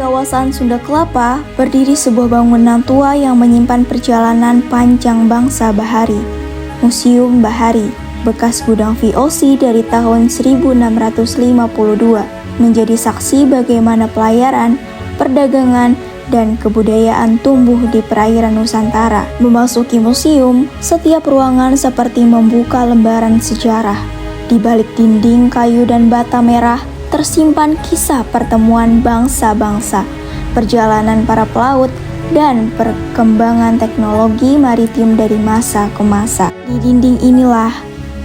kawasan Sunda Kelapa berdiri sebuah bangunan tua yang menyimpan perjalanan panjang bangsa Bahari. Museum Bahari, bekas gudang VOC dari tahun 1652, menjadi saksi bagaimana pelayaran, perdagangan, dan kebudayaan tumbuh di perairan Nusantara. Memasuki museum, setiap ruangan seperti membuka lembaran sejarah. Di balik dinding kayu dan bata merah, tersimpan kisah pertemuan bangsa-bangsa, perjalanan para pelaut, dan perkembangan teknologi maritim dari masa ke masa. Di dinding inilah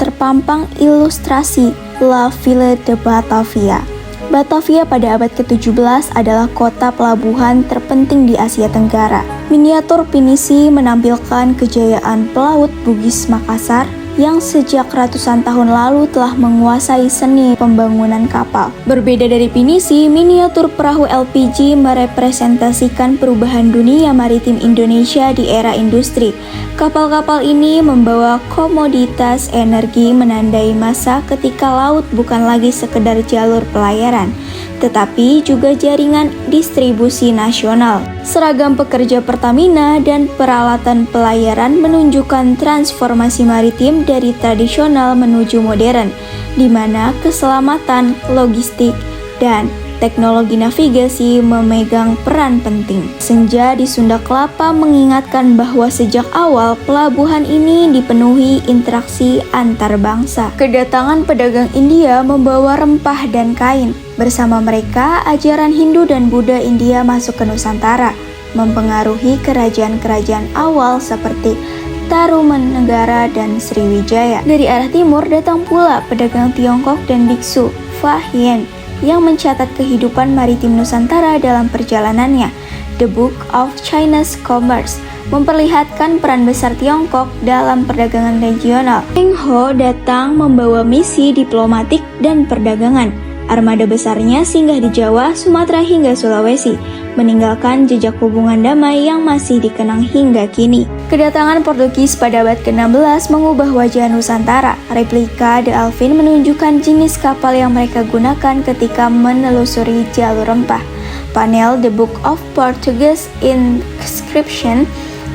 terpampang ilustrasi La Ville de Batavia. Batavia pada abad ke-17 adalah kota pelabuhan terpenting di Asia Tenggara. Miniatur pinisi menampilkan kejayaan pelaut Bugis Makassar yang sejak ratusan tahun lalu telah menguasai seni pembangunan kapal. Berbeda dari pinisi, miniatur perahu LPG merepresentasikan perubahan dunia maritim Indonesia di era industri. Kapal-kapal ini membawa komoditas energi, menandai masa ketika laut bukan lagi sekedar jalur pelayaran, tetapi juga jaringan distribusi nasional. Seragam pekerja Pertamina dan peralatan pelayaran menunjukkan transformasi maritim dari tradisional menuju modern, di mana keselamatan, logistik, dan teknologi navigasi memegang peran penting. Senja di Sunda Kelapa mengingatkan bahwa sejak awal pelabuhan ini dipenuhi interaksi antar bangsa. Kedatangan pedagang India membawa rempah dan kain. Bersama mereka, ajaran Hindu dan Buddha India masuk ke Nusantara, mempengaruhi kerajaan-kerajaan awal seperti Tarumanegara dan Sriwijaya. Dari arah timur datang pula pedagang Tiongkok dan biksu Fa Hien yang mencatat kehidupan maritim Nusantara dalam perjalanannya. The Book of Chinese Commerce memperlihatkan peran besar Tiongkok dalam perdagangan regional. Meng Ho datang membawa misi diplomatik dan perdagangan. Armada besarnya singgah di Jawa, Sumatera hingga Sulawesi, meninggalkan jejak hubungan damai yang masih dikenang hingga kini. Kedatangan Portugis pada abad ke-16 mengubah wajah Nusantara. Replika The Alvin menunjukkan jenis kapal yang mereka gunakan ketika menelusuri jalur rempah. Panel The Book of Portuguese Inscription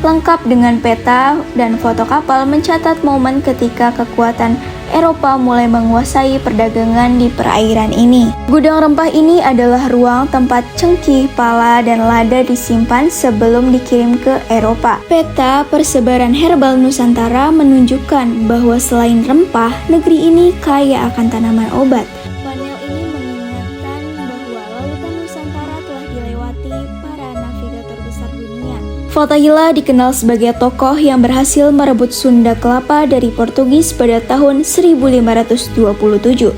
lengkap dengan peta dan foto kapal mencatat momen ketika kekuatan Eropa mulai menguasai perdagangan di perairan ini. Gudang rempah ini adalah ruang tempat cengkih, pala, dan lada disimpan sebelum dikirim ke Eropa. Peta persebaran herbal Nusantara menunjukkan bahwa selain rempah, negeri ini kaya akan tanaman obat. Panel ini mengingatkan bahwa lautan Nusantara telah dilewati para navigator besar dunia. Fatahillah dikenal sebagai tokoh yang berhasil merebut Sunda Kelapa dari Portugis pada tahun 1527.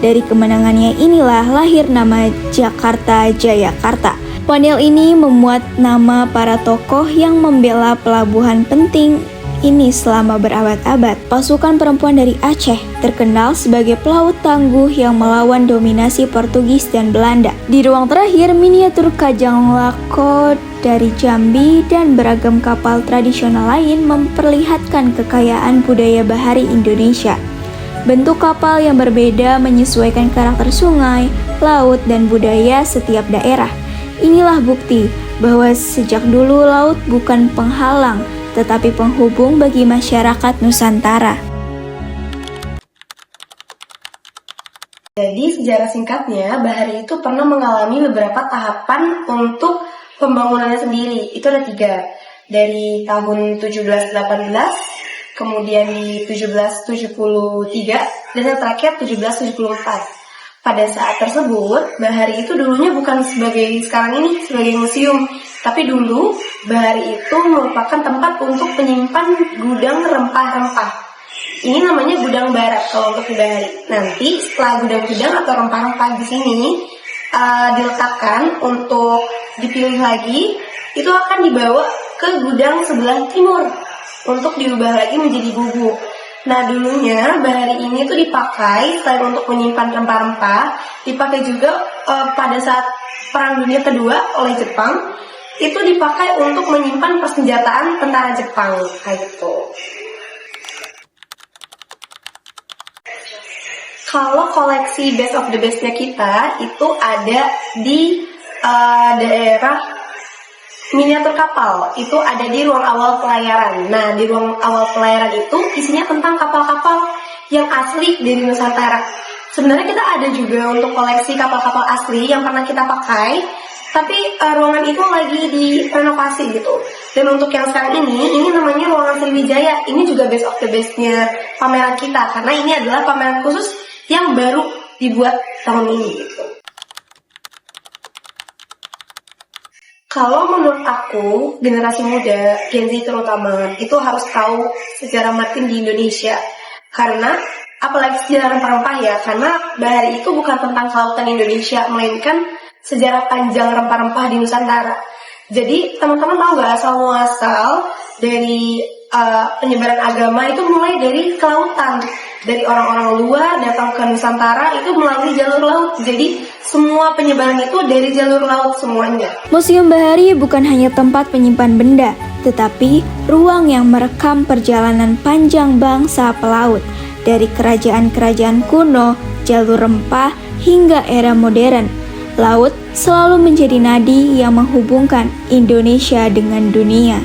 Dari kemenangannya inilah lahir nama Jakarta Jayakarta. Panel ini memuat nama para tokoh yang membela pelabuhan penting ini selama berabad-abad. Pasukan perempuan dari Aceh terkenal sebagai pelaut tangguh yang melawan dominasi Portugis dan Belanda. Di ruang terakhir, miniatur Kajang Lako dari Jambi dan beragam kapal tradisional lain memperlihatkan kekayaan budaya bahari Indonesia. Bentuk kapal yang berbeda menyesuaikan karakter sungai, laut, dan budaya setiap daerah. Inilah bukti bahwa sejak dulu laut bukan penghalang, tetapi penghubung bagi masyarakat Nusantara. Jadi sejarah singkatnya, Bahari itu pernah mengalami beberapa tahapan untuk pembangunannya sendiri. Itu ada 3. Dari tahun 1718, kemudian di 1773, dan yang terakhir 1774. Pada saat tersebut, Bahari itu dulunya bukan sebagai sekarang ini, sebagai museum. Tapi dulu, Bahari itu merupakan tempat untuk menyimpan gudang rempah-rempah. Ini namanya gudang barat kalau untuk di Bahari. Nanti setelah gudang-gudang atau rempah-rempah di sini diletakkan untuk dipilih lagi, itu akan dibawa ke gudang sebelah timur untuk diubah lagi menjadi bubuk. Nah, dulunya Bahari ini tuh dipakai selain untuk menyimpan rempah-rempah, dipakai juga pada saat Perang Dunia Kedua oleh Jepang, itu dipakai untuk menyimpan persenjataan tentara Jepang, kayak gitu. Kalau koleksi best of the best-nya kita itu ada di daerah miniatur kapal itu ada di ruang awal pelayaran. Nah, di ruang awal pelayaran itu isinya tentang kapal-kapal yang asli dari Nusantara. Sebenarnya kita ada juga untuk koleksi kapal-kapal asli yang pernah kita pakai, tapi ruangan itu lagi direnovasi gitu. Dan untuk yang sekarang ini namanya ruangan Sriwijaya. Ini juga best of the bestnya pameran kita, karena ini adalah pameran khusus yang baru dibuat tahun ini gitu. Kalau menurut aku, generasi muda, Gen Z terutama, itu harus tahu sejarah maritim di Indonesia. Karena, apalagi sejarah rempah-rempah ya, karena bahari itu bukan tentang kelautan Indonesia, melainkan sejarah panjang rempah-rempah di Nusantara. Jadi, teman-teman tahu nggak asal-muasal dari penyebaran agama itu mulai dari kelautan. Dari orang-orang luar datang ke Nusantara itu melalui jalur laut. Jadi semua penyebaran itu dari jalur laut semuanya. Museum Bahari bukan hanya tempat penyimpan benda, tetapi ruang yang merekam perjalanan panjang bangsa pelaut. Dari kerajaan-kerajaan kuno, jalur rempah, hingga era modern. Laut selalu menjadi nadi yang menghubungkan Indonesia dengan dunia.